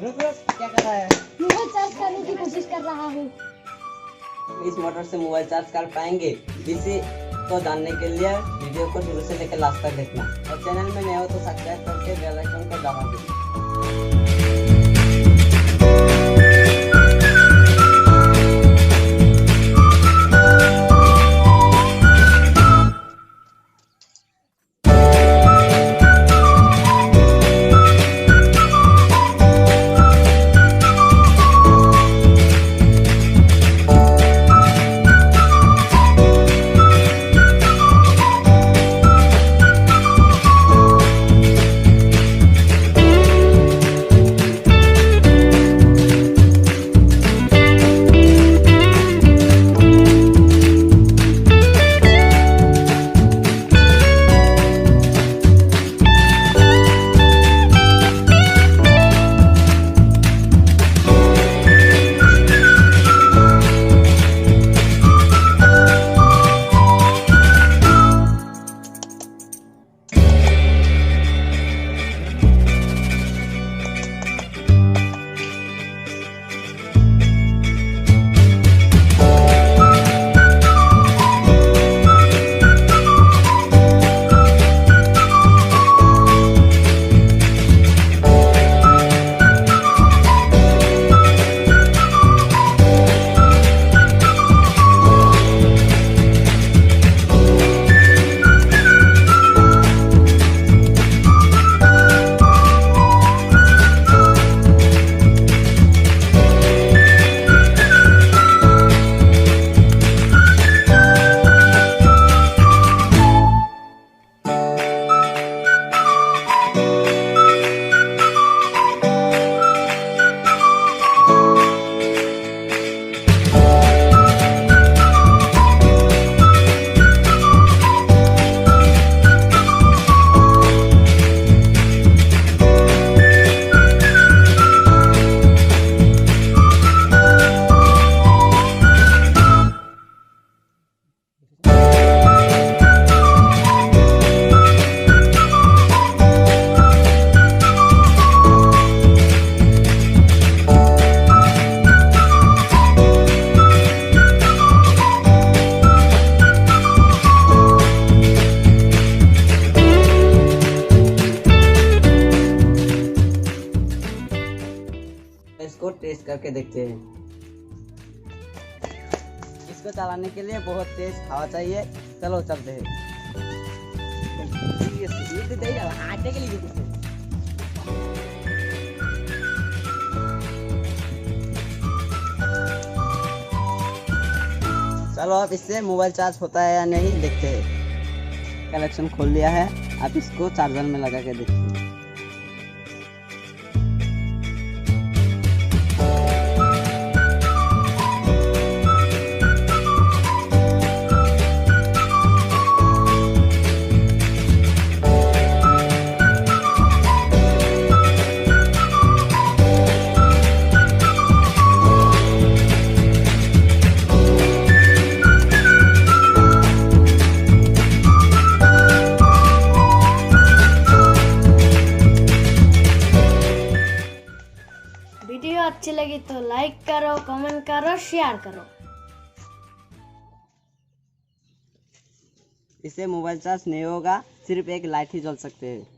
रुक रुक, क्या कर रहा है? मोबाइल चार्ज करने की कोशिश कर रहा हूँ। इस मोटर से मोबाइल चार्ज कर पाएंगे? इसी को जानने के लिए वीडियो को शुरू से लेकर लास्ट तक देखना और चैनल में नए हो तो सब्सक्राइब करके बेल आइकन को दबा देना। इसको टेस्ट करके देखते हैं। इसको चलाने के लिए बहुत तेज हवा चाहिए। चलो चलते हैं। चलो अब इससे मोबाइल चार्ज होता है या नहीं देखते हैं। कनेक्शन खोल लिया है, आप इसको चार्जर में लगा के देखते हैं। वीडियो अच्छी लगी तो लाइक करो, कमेंट करो, शेयर करो। इससे मोबाइल चार्ज नहीं होगा, सिर्फ एक लाइट ही जल सकते हैं।